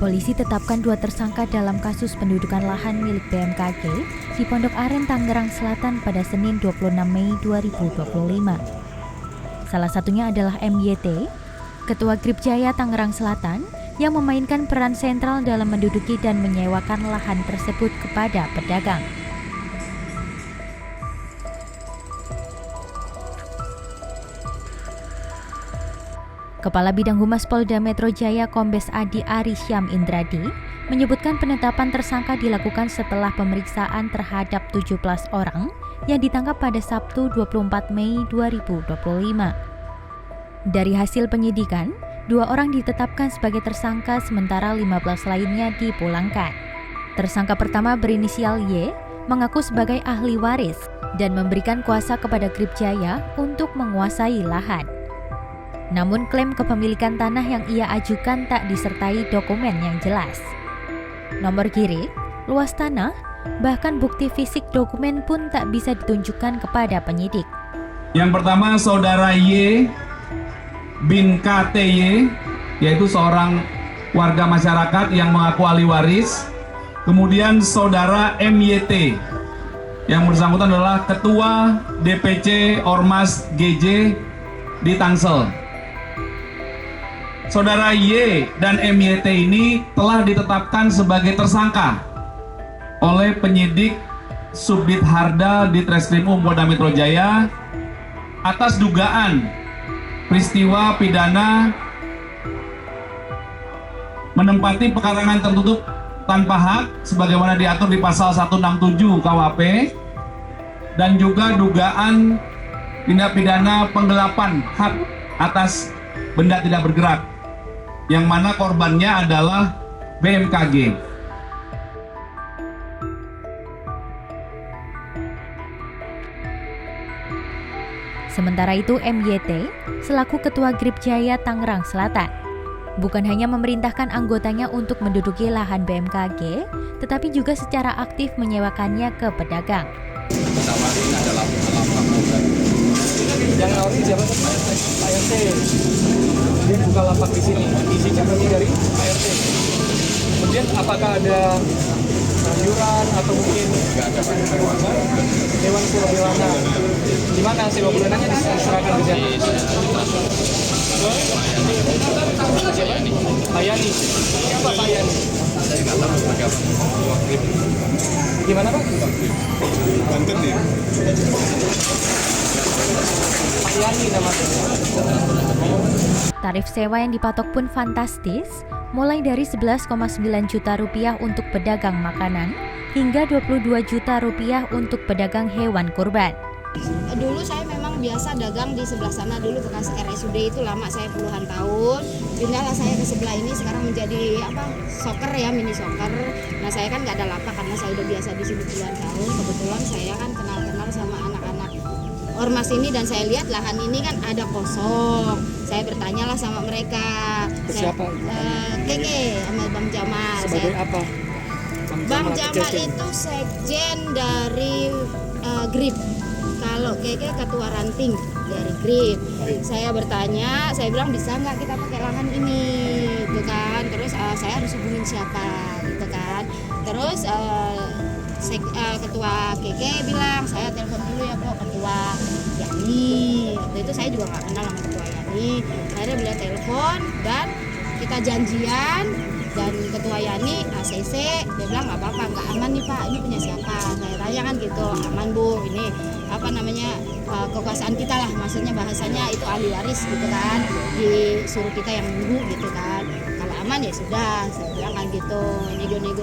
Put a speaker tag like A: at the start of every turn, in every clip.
A: Polisi tetapkan 2 tersangka dalam kasus pendudukan lahan milik BMKG di Pondok Aren, Tangerang Selatan pada Senin 26 Mei 2025. Salah satunya adalah MYT, Ketua Gripjaya Tangerang Selatan, yang memainkan peran sentral dalam menduduki dan menyewakan lahan tersebut kepada pedagang. Kepala Bidang Humas Polda Metro Jaya Kombes Adi Arisyam Indradi menyebutkan penetapan tersangka dilakukan setelah pemeriksaan terhadap 17 orang yang ditangkap pada Sabtu 24 Mei 2025. Dari hasil penyidikan, 2 orang ditetapkan sebagai tersangka sementara 15 lainnya dipulangkan. Tersangka pertama berinisial Y mengaku sebagai ahli waris dan memberikan kuasa kepada Gripjaya untuk menguasai lahan. Namun klaim kepemilikan tanah yang ia ajukan tak disertai dokumen yang jelas. Nomor girik, luas tanah, bahkan bukti fisik dokumen pun tak bisa ditunjukkan kepada penyidik.
B: Yang pertama saudara Y bin KTY, yaitu seorang warga masyarakat yang mengaku ahli waris. Kemudian saudara MYT, yang bersangkutan adalah Ketua DPC Ormas GJ di Tangsel. Saudara Y dan MYT ini telah ditetapkan sebagai tersangka oleh penyidik Subdit Harda di Treskrim Polda Metro Jaya atas dugaan peristiwa pidana menempati pekarangan tertutup tanpa hak sebagaimana diatur di pasal 167 KUHP dan juga dugaan tindak pidana penggelapan hak atas benda tidak bergerak, yang mana korbannya adalah BMKG.
A: Sementara itu MYT selaku Ketua Gripjaya Tangerang Selatan bukan hanya memerintahkan anggotanya untuk menduduki lahan BMKG, tetapi juga secara aktif menyewakannya ke pedagang.
C: Tawarin adalah lapak modal. Yang nawarin siapa? Pak RT. Dia buka lapak di sini. Isinya kami dari Pak RT. Kemudian apakah ada sayuran atau mungkin hewan kurban? Di mana sewa bulanannya diserahkan ke siapa? Pak Yani. Siapa Pak Yani? Saya nggak tahu sebagai wakil. Gimana Pak? Banten ya. Pak Yani namanya.
A: Tarif sewa yang dipatok pun fantastis, mulai dari 11,9 juta rupiah untuk pedagang makanan hingga 22 juta rupiah untuk pedagang hewan kurban.
D: Dulu saya memang biasa dagang di sebelah sana dulu bekas RSUD itu lama, saya puluhan tahun. Pindahlah saya ke sebelah ini sekarang menjadi soccer ya, mini soccer. Nah saya kan nggak ada lapak karena saya udah biasa di sini puluhan tahun. Kebetulan saya kan kenal sama anak-anak ormas ini dan saya lihat lahan ini kan ada kosong. Saya bertanyalah sama mereka.
C: Siapa?
D: Keke sama Bang Jamal.
C: Sebagai apa?
D: Bang Jamal itu sekjen dari GRIP. Kalau Keke ketua ranting dari GRIP. Saya bertanya, saya bilang bisa nggak kita pakai lahan ini, gitu kan. Terus saya harus hubungin siapa, gitu kan. Terus ketua Keke bilang, saya telepon dulu ya Pak, ketua Yani. Waktu itu saya juga nggak kenal sama ketua Yani. Akhirnya beliau telepon dan kita janjian. Dan ketua Yani ACC dia bilang nggak apa-apa, nggak aman nih Pak, ini punya siapa? Saya tanya kan gitu, aman Bu, ini kekuasaan kita lah, maksudnya bahasanya itu ahli waris gitu kan, disuruh kita yang nunggu gitu kan. Kalau aman ya sudah, saya bilang kan gitu,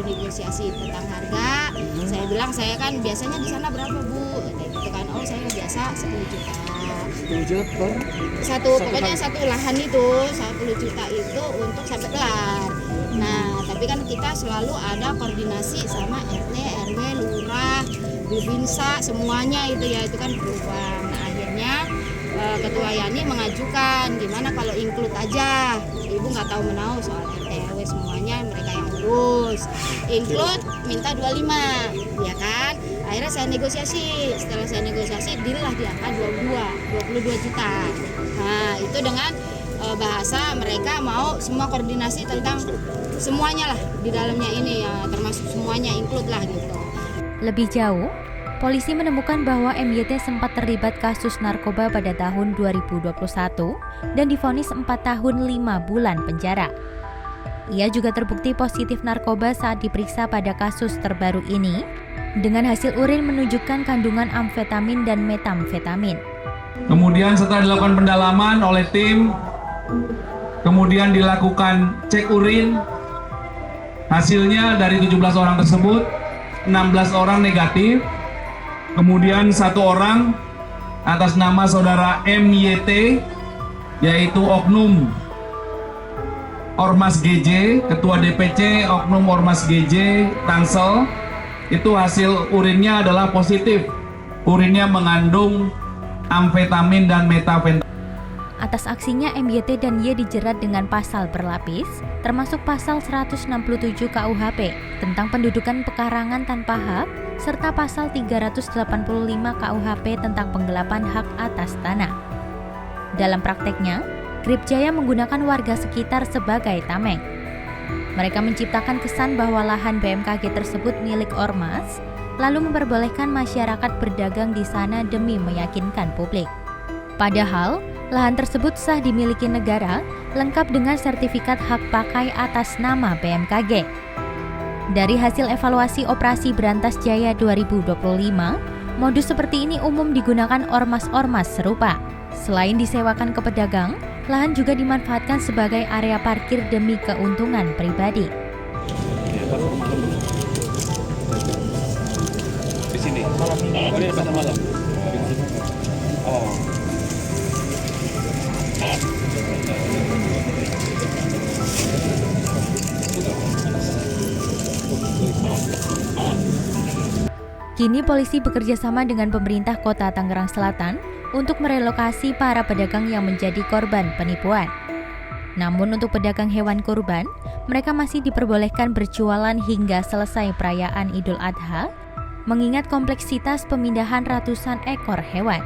D: negosiasi tentang harga. Saya bilang saya kan biasanya di sana berapa Bu, gitu kan. Oh saya biasa 10 juta.
C: 10 juta per
D: pokoknya satu lahan itu 10 juta itu untuk sampai kelar. Nah, tapi kan kita selalu ada koordinasi sama RT, RW, lurah, Bibinsa, semuanya itu ya, itu kan berubah. Nah, akhirnya Ketua Yani mengajukan gimana kalau include aja. Ibu nggak tahu menau soal RT, RW semuanya mereka yang urus. Include minta 25, ya kan? Akhirnya saya negosiasi. Setelah saya negosiasi, deal lah di angka 22 juta. Nah, itu dengan bahasa, mereka mau semua koordinasi tentang semuanya lah di dalamnya ini ya, termasuk semuanya include lah gitu.
A: Lebih jauh, polisi menemukan bahwa MYT sempat terlibat kasus narkoba pada tahun 2021 dan divonis 4 tahun 5 bulan penjara. Ia juga terbukti positif narkoba saat diperiksa pada kasus terbaru ini, dengan hasil urin menunjukkan kandungan amfetamin dan metamfetamin.
B: Kemudian setelah dilakukan pendalaman oleh tim, kemudian dilakukan cek urin, hasilnya dari 17 orang tersebut, 16 orang negatif. Kemudian 1 orang atas nama saudara MYT, yaitu Oknum Ormas GJ, Ketua DPC Oknum Ormas GJ Tangsel, itu hasil urinnya adalah positif. Urinnya mengandung amfetamin dan metafetamin.
A: Atas aksinya, MYT dan Y dijerat dengan pasal berlapis, termasuk pasal 167 KUHP tentang pendudukan pekarangan tanpa hak, serta pasal 385 KUHP tentang penggelapan hak atas tanah. Dalam prakteknya, Gripjaya menggunakan warga sekitar sebagai tameng. Mereka menciptakan kesan bahwa lahan BMKG tersebut milik ormas, lalu memperbolehkan masyarakat berdagang di sana demi meyakinkan publik. Padahal, lahan tersebut sah dimiliki negara, lengkap dengan sertifikat hak pakai atas nama BMKG. Dari hasil evaluasi Operasi Berantas Jaya 2025, modus seperti ini umum digunakan ormas-ormas serupa. Selain disewakan ke pedagang, lahan juga dimanfaatkan sebagai area parkir demi keuntungan pribadi.
C: Di sini. Ini pasar malam. Oh.
A: Kini polisi bekerja sama dengan pemerintah Kota Tangerang Selatan untuk merelokasi para pedagang yang menjadi korban penipuan. Namun untuk pedagang hewan kurban, mereka masih diperbolehkan berjualan hingga selesai perayaan Idul Adha, mengingat kompleksitas pemindahan ratusan ekor hewan.